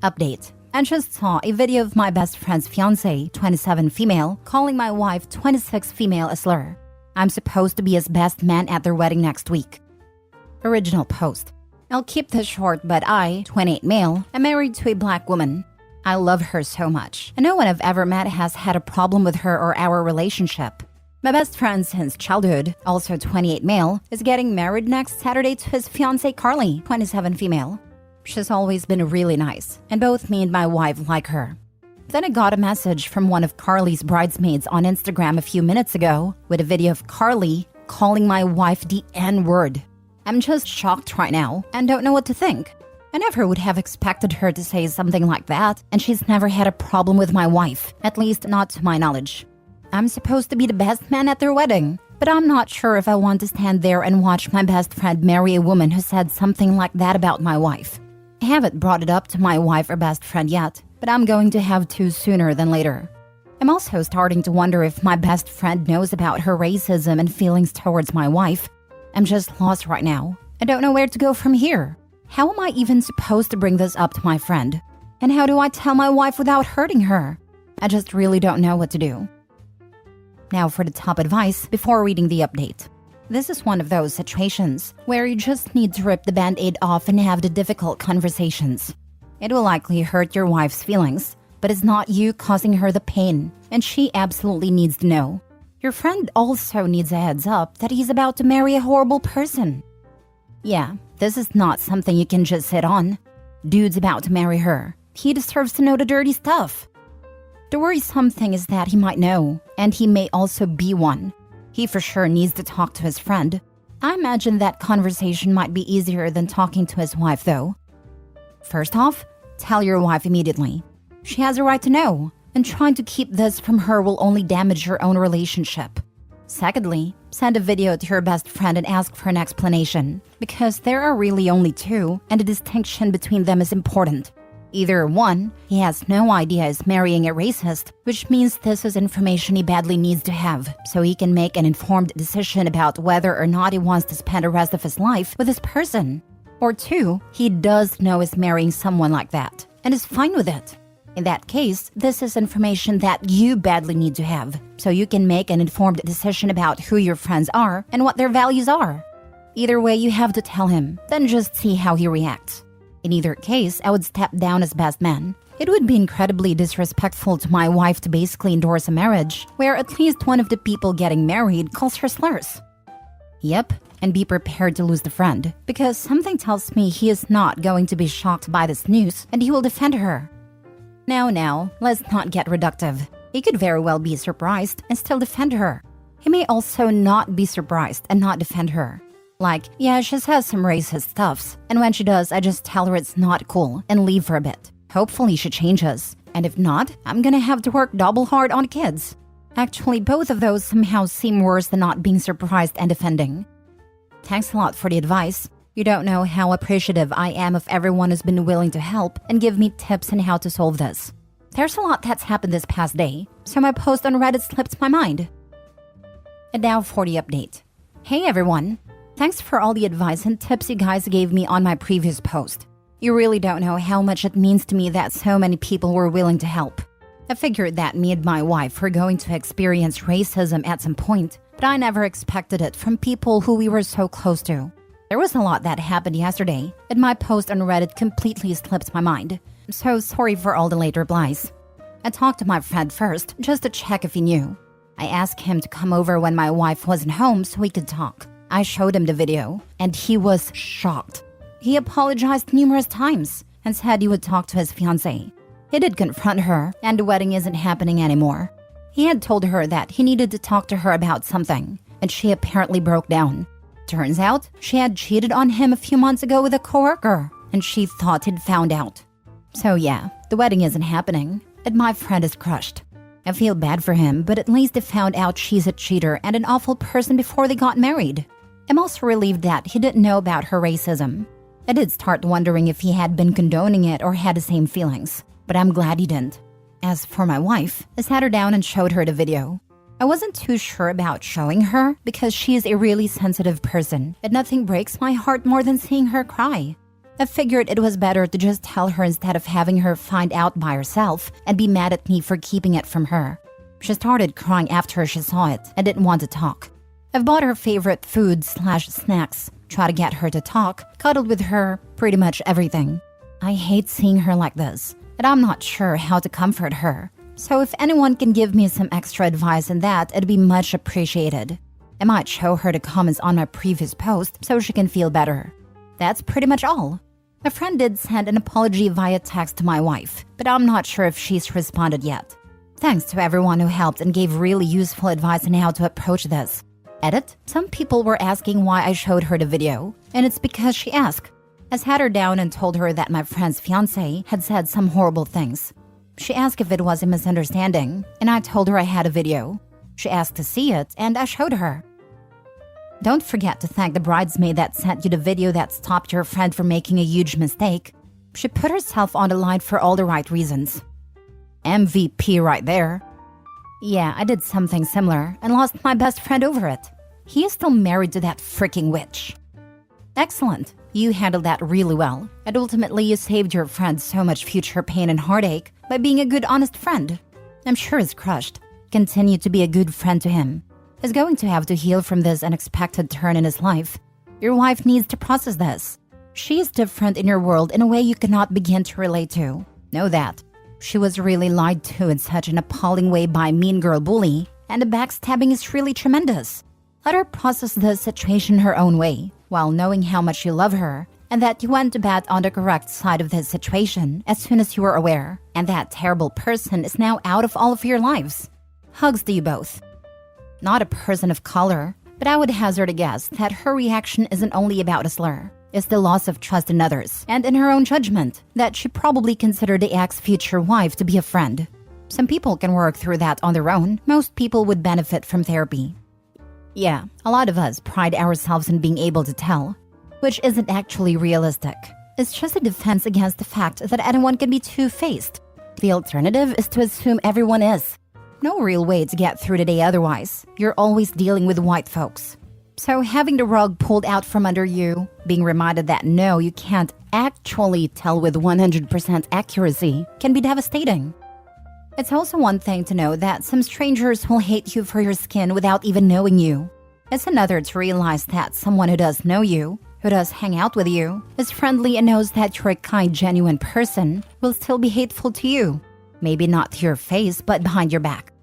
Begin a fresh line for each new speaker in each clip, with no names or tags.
Update. I just saw a video of my best friend's fiancé, 27 female, calling my wife, 26 female, a slur. I'm supposed to be his best man at their wedding next week. Original post. I'll keep this short, but I, 28 male, am married to a black woman. I love her so much, and no one I've ever met has had a problem with her or our relationship. My best friend since childhood, also 28 male, is getting married next Saturday to his fiancée Carly, 27 female. She's always been really nice, and both me and my wife like her. Then I got a message from one of Carly's bridesmaids on Instagram a few minutes ago with a video of Carly calling my wife the N-word. I'm just shocked right now and don't know what to think. I never would have expected her to say something like that, and she's never had a problem with my wife, at least not to my knowledge. I'm supposed to be the best man at their wedding, but I'm not sure if I want to stand there and watch my best friend marry a woman who said something like that about my wife. I haven't brought it up to my wife or best friend yet, but I'm going to have to sooner than later. I'm also starting to wonder if my best friend knows about her racism and feelings towards my wife. I'm just lost right now. I don't know where to go from here. How am I even supposed to bring this up to my friend? And how do I tell my wife without hurting her? I just really don't know what to do. Now for the top advice before reading the update. This is one of those situations where you just need to rip the band-aid off and have the difficult conversations. It will likely hurt your wife's feelings, but it's not you causing her the pain, and she absolutely needs to know. Your friend also needs a heads up that he's about to marry a horrible person. Yeah, this is not something you can just sit on. Dude's about to marry her. He deserves to know the dirty stuff. The worrisome thing is that he might know, and he may also be one. He for sure needs to talk to his friend. I imagine that conversation might be easier than talking to his wife, though. First off, tell your wife immediately. She has a right to know, and trying to keep this from her will only damage your own relationship. Secondly, send a video to your best friend and ask for an explanation, because there are really only two, and the distinction between them is important. Either one, he has no idea he's marrying a racist, which means this is information he badly needs to have, so he can make an informed decision about whether or not he wants to spend the rest of his life with this person. Or two, he does know he's marrying someone like that, and is fine with it. In that case, this is information that you badly need to have, so you can make an informed decision about who your friends are and what their values are. Either way, you have to tell him, then just see how he reacts. In either case, I would step down as best man. It would be incredibly disrespectful to my wife to basically endorse a marriage where at least one of the people getting married calls her slurs. Yep, and be prepared to lose the friend, because something tells me he is not going to be shocked by this news and he will defend her. Now, let's not get reductive. He could very well be surprised and still defend her. He may also not be surprised and not defend her. Like, yeah, she says some racist stuffs, and when she does, I just tell her it's not cool and leave for a bit. Hopefully she changes, and if not, I'm gonna have to work double hard on kids. Actually, both of those somehow seem worse than not being surprised and defending. Thanks a lot for the advice. You don't know how appreciative I am of everyone who's been willing to help and give me tips on how to solve this. There's a lot that's happened this past day, so my post on Reddit slipped my mind. And now for the update. Hey everyone! Thanks for all the advice and tips you guys gave me on my previous post. You really don't know how much it means to me that so many people were willing to help. I figured that me and my wife were going to experience racism at some point, but I never expected it from people who we were so close to. There was a lot that happened yesterday, and my post on Reddit completely slipped my mind. So sorry for all the late replies. I talked to my friend first, just to check if he knew. I asked him to come over when my wife wasn't home so we could talk. I showed him the video, and he was shocked. He apologized numerous times and said he would talk to his fiancée. He did confront her, and the wedding isn't happening anymore. He had told her that he needed to talk to her about something, and she apparently broke down. Turns out, she had cheated on him a few months ago with a coworker, and she thought he'd found out. So yeah, the wedding isn't happening, and my friend is crushed. I feel bad for him, but at least they found out she's a cheater and an awful person before they got married. I'm also relieved that he didn't know about her racism. I did start wondering if he had been condoning it or had the same feelings, but I'm glad he didn't. As for my wife, I sat her down and showed her the video. I wasn't too sure about showing her because she is a really sensitive person and nothing breaks my heart more than seeing her cry. I figured it was better to just tell her instead of having her find out by herself and be mad at me for keeping it from her. She started crying after she saw it and didn't want to talk. I've bought her favorite food/snacks, tried to get her to talk, cuddled with her, pretty much everything. I hate seeing her like this, and I'm not sure how to comfort her. So if anyone can give me some extra advice on that, it'd be much appreciated. I might show her the comments on my previous post so she can feel better. That's pretty much all. A friend did send an apology via text to my wife, but I'm not sure if she's responded yet. Thanks to everyone who helped and gave really useful advice on how to approach this. Edit, some people were asking why I showed her the video, and it's because she asked. I sat her down and told her that my friend's fiancé had said some horrible things. She asked if it was a misunderstanding, and I told her I had a video. She asked to see it, and I showed her. Don't forget to thank the bridesmaid that sent you the video that stopped your friend from making a huge mistake. She put herself on the line for all the right reasons. MVP right there. Yeah, I did something similar and lost my best friend over it. He is still married to that freaking witch. Excellent. You handled that really well, and ultimately you saved your friend so much future pain and heartache by being a good, honest friend. I'm sure he's crushed. Continue to be a good friend to him. He's going to have to heal from this unexpected turn in his life. Your wife needs to process this. She is different in your world in a way you cannot begin to relate to. Know that. She was really lied to in such an appalling way by a mean girl bully, and the backstabbing is really tremendous. Let her process this situation her own way, while knowing how much you love her, and that you went to bat on the correct side of this situation as soon as you were aware, and that terrible person is now out of all of your lives. Hugs to you both. Not a person of color, but I would hazard a guess that her reaction isn't only about a slur. It's the loss of trust in others, and in her own judgment, that she probably considered the ex-future wife to be a friend. Some people can work through that on their own. Most people would benefit from therapy. Yeah, a lot of us pride ourselves in being able to tell, which isn't actually realistic. It's just a defense against the fact that anyone can be two-faced. The alternative is to assume everyone is. No real way to get through the day otherwise. You're always dealing with white folks. So having the rug pulled out from under you, being reminded that no, you can't actually tell with 100% accuracy, can be devastating. It's also one thing to know that some strangers will hate you for your skin without even knowing you. It's another to realize that someone who does know you, who does hang out with you, is friendly and knows that you're a kind, genuine person, will still be hateful to you. Maybe not to your face, but behind your back.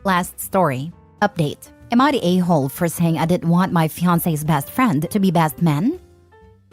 Last story. Update. Am I the a-hole for saying I didn't want my fiancé's best friend to be best man?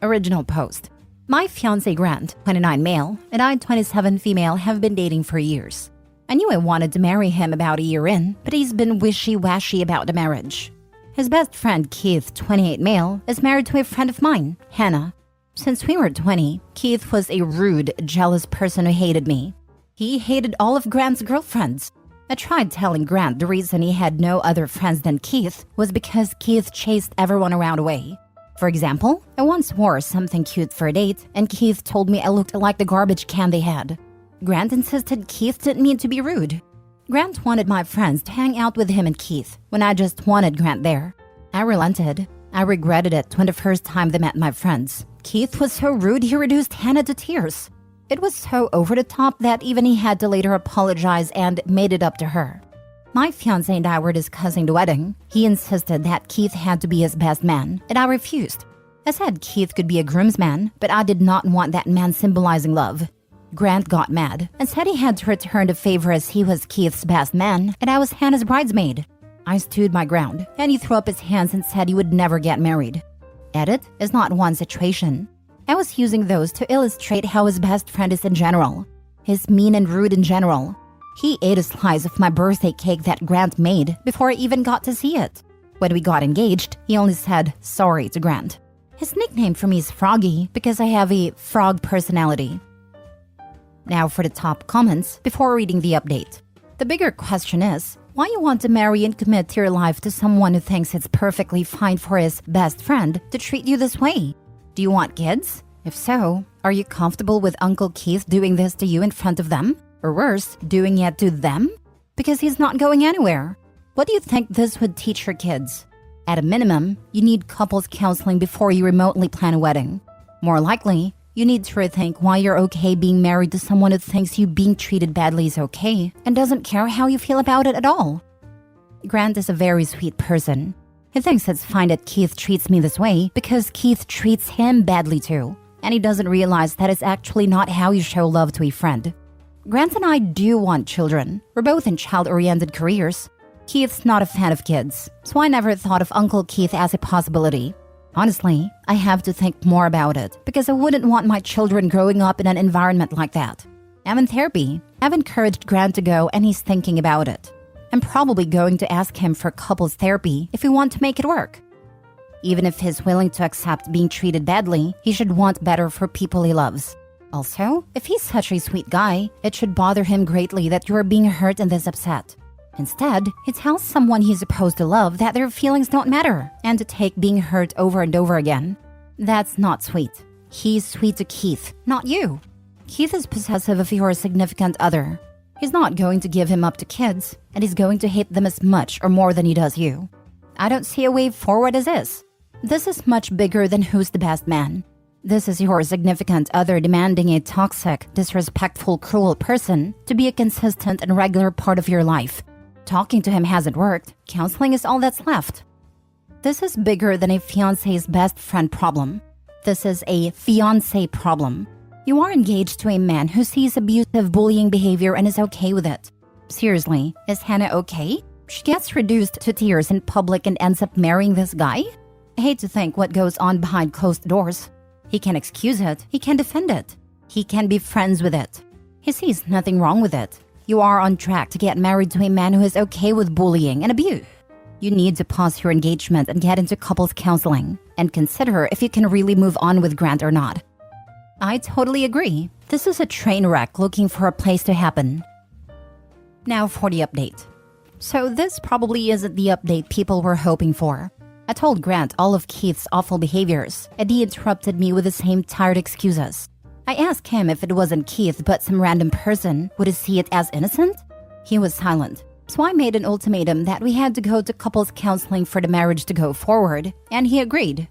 Original post. My fiancé Grant, 29 male, and I, 27 female, have been dating for years. I knew I wanted to marry him about a year in, but he's been wishy-washy about the marriage. His best friend Keith, 28 male, is married to a friend of mine, Hannah. Since we were 20, Keith was a rude, jealous person who hated me. He hated all of Grant's girlfriends. I tried telling Grant the reason he had no other friends than Keith was because Keith chased everyone around away. For example, I once wore something cute for a date, and Keith told me I looked like the garbage can they had. Grant insisted Keith didn't mean to be rude. Grant wanted my friends to hang out with him and Keith, when I just wanted Grant there. I relented. I regretted it when the first time they met my friends. Keith was so rude he reduced Hannah to tears. It was so over the top that even he had to later apologize and made it up to her. My fiancé and I were discussing the wedding. He insisted that Keith had to be his best man, and I refused. I said Keith could be a groomsman, but I did not want that man symbolizing love. Grant got mad and said he had to return the favor as he was Keith's best man and I was Hannah's bridesmaid. I stood my ground, and he threw up his hands and said he would never get married. Edit is not one situation. I was using those to illustrate how his best friend is in general. He's mean and rude in general. He ate a slice of my birthday cake that Grant made before I even got to see it. When we got engaged, he only said sorry to Grant. His nickname for me is Froggy because I have a frog personality. Now for the top comments before reading the update. The bigger question is, why you want to marry and commit your life to someone who thinks it's perfectly fine for his best friend to treat you this way? Do you want kids? If so, are you comfortable with Uncle Keith doing this to you in front of them? Or worse, doing it to them? Because he's not going anywhere. What do you think this would teach your kids? At a minimum, you need couples counseling before you remotely plan a wedding. More likely, you need to rethink why you're okay being married to someone who thinks you being treated badly is okay and doesn't care how you feel about it at all. Grant is a very sweet person. He thinks it's fine that Keith treats me this way because Keith treats him badly too, and he doesn't realize that it's actually not how you show love to a friend. Grant and I do want children. We're both in child-oriented careers. Keith's not a fan of kids, so I never thought of Uncle Keith as a possibility. Honestly, I have to think more about it because I wouldn't want my children growing up in an environment like that. I'm in therapy. I've encouraged Grant to go and he's thinking about it. I'm probably going to ask him for couples therapy if we want to make it work. Even if he's willing to accept being treated badly, he should want better for people he loves. Also, if he's such a sweet guy, it should bother him greatly that you are being hurt and this upset. Instead, he tells someone he's supposed to love that their feelings don't matter and to take being hurt over and over again. That's not sweet. He's sweet to Keith, not you. Keith is possessive of your significant other. He's not going to give him up to kids, and he's going to hate them as much or more than he does you. I don't see a way forward as is. This is much bigger than who's the best man. This is your significant other demanding a toxic, disrespectful, cruel person to be a consistent and regular part of your life. Talking to him hasn't worked. Counseling is all that's left. This is bigger than a fiancé's best friend problem. This is a fiancé problem. You are engaged to a man who sees abusive bullying behavior and is okay with it. Seriously, is Hannah okay? She gets reduced to tears in public and ends up marrying this guy? I hate to think what goes on behind closed doors. He can excuse it. He can defend it. He can be friends with it. He sees nothing wrong with it. You are on track to get married to a man who is okay with bullying and abuse. You need to pause your engagement and get into couples counseling and consider if you can really move on with Grant or not. I totally agree. This is a train wreck looking for a place to happen. Now for the update. So this probably isn't the update people were hoping for. I told Grant all of Keith's awful behaviors, and he interrupted me with the same tired excuses. I asked him if it wasn't Keith but some random person, would he see it as innocent? He was silent, so I made an ultimatum that we had to go to couples counseling for the marriage to go forward, and he agreed.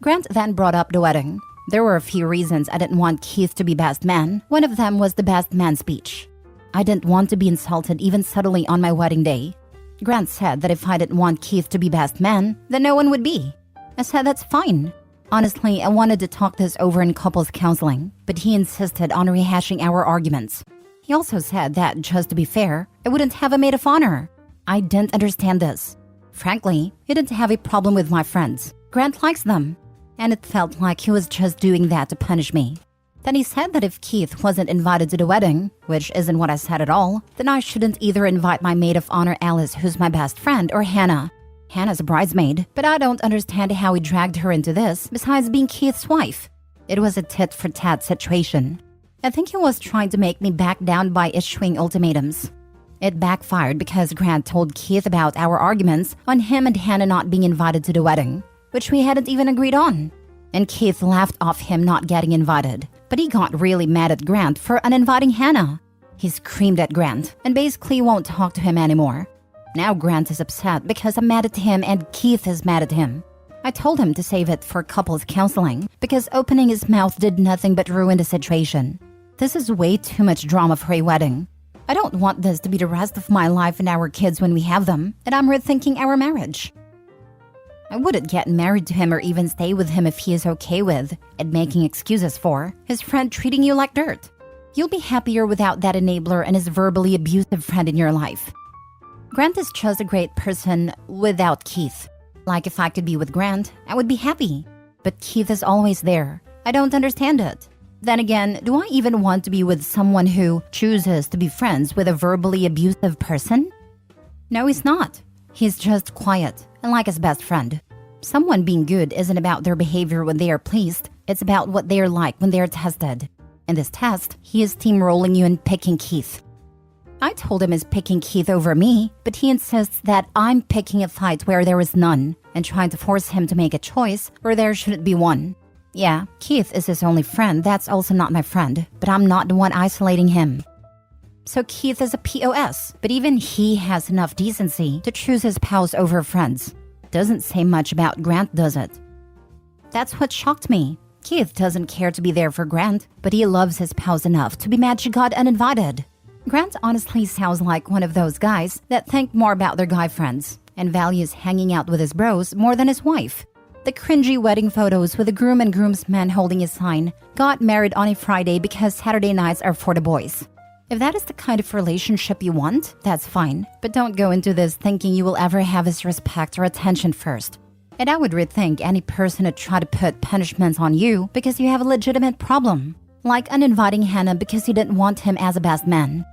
Grant then brought up the wedding. There were a few reasons I didn't want Keith to be best man. One of them was the best man speech. I didn't want to be insulted even subtly on my wedding day. Grant said that if I didn't want Keith to be best man, then no one would be. I said that's fine. Honestly, I wanted to talk this over in couples counseling, but he insisted on rehashing our arguments. He also said that, just to be fair, I wouldn't have a maid of honor. I didn't understand this. Frankly, he didn't have a problem with my friends. Grant likes them. And it felt like he was just doing that to punish me. Then he said that if Keith wasn't invited to the wedding, which isn't what I said at all, then I shouldn't either invite my maid of honor Alice, who's my best friend, or Hannah. Hannah's a bridesmaid, but I don't understand how he dragged her into this, besides being Keith's wife. It was a tit-for-tat situation. I think he was trying to make me back down by issuing ultimatums. It backfired because Grant told Keith about our arguments on him and Hannah not being invited to the wedding, which we hadn't even agreed on. And Keith laughed off him not getting invited, but he got really mad at Grant for uninviting Hannah. He screamed at Grant and basically won't talk to him anymore. Now Grant is upset because I'm mad at him and Keith is mad at him. I told him to save it for couples counseling because opening his mouth did nothing but ruin the situation. This is way too much drama for a wedding. I don't want this to be the rest of my life and our kids when we have them, and I'm rethinking our marriage. I wouldn't get married to him or even stay with him if he is okay with, and making excuses for, his friend treating you like dirt. You'll be happier without that enabler and his verbally abusive friend in your life. Grant is just a great person without Keith. Like if I could be with Grant, I would be happy. But Keith is always there. I don't understand it. Then again, do I even want to be with someone who chooses to be friends with a verbally abusive person? No, he's not. He's just quiet and like his best friend. Someone being good isn't about their behavior when they are pleased. It's about what they are like when they are tested. In this test, he is steamrolling you and picking Keith. I told him he's picking Keith over me, but he insists that I'm picking a fight where there is none and trying to force him to make a choice where there shouldn't be one. Yeah, Keith is his only friend. That's also not my friend, but I'm not the one isolating him. So Keith is a POS, but even he has enough decency to choose his pals over friends. Doesn't say much about Grant, does it? That's what shocked me. Keith doesn't care to be there for Grant, but he loves his pals enough to be mad she got uninvited. Grant honestly sounds like one of those guys that think more about their guy friends and values hanging out with his bros more than his wife. The cringy wedding photos with the groom and groomsman holding a sign, "Got married on a Friday because Saturday nights are for the boys." If that is the kind of relationship you want, that's fine. But don't go into this thinking you will ever have his respect or attention first. And I would rethink any person who try to put punishments on you because you have a legitimate problem. Like uninviting Hannah because you didn't want him as a best man.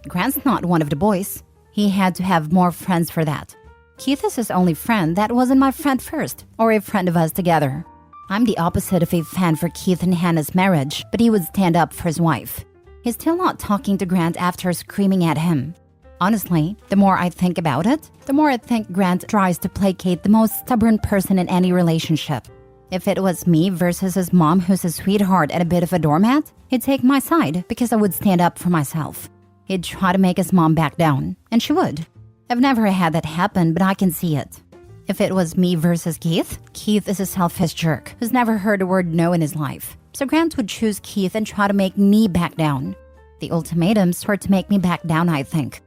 Grant's not one of the boys. He had to have more friends for that. Keith is his only friend that wasn't my friend first, or a friend of us together. I'm the opposite of a fan for Keith and Hannah's marriage, but he would stand up for his wife. He's still not talking to Grant after screaming at him. Honestly, the more I think about it, the more I think Grant tries to placate the most stubborn person in any relationship. If it was me versus his mom who's a sweetheart and a bit of a doormat, he'd take my side because I would stand up for myself. He'd try to make his mom back down, and she would. I've never had that happen, but I can see it. If it was me versus Keith, Keith is a selfish jerk who's never heard a word no in his life. So Grant would choose Keith and try to make me back down. The ultimatums were to make me back down, I think.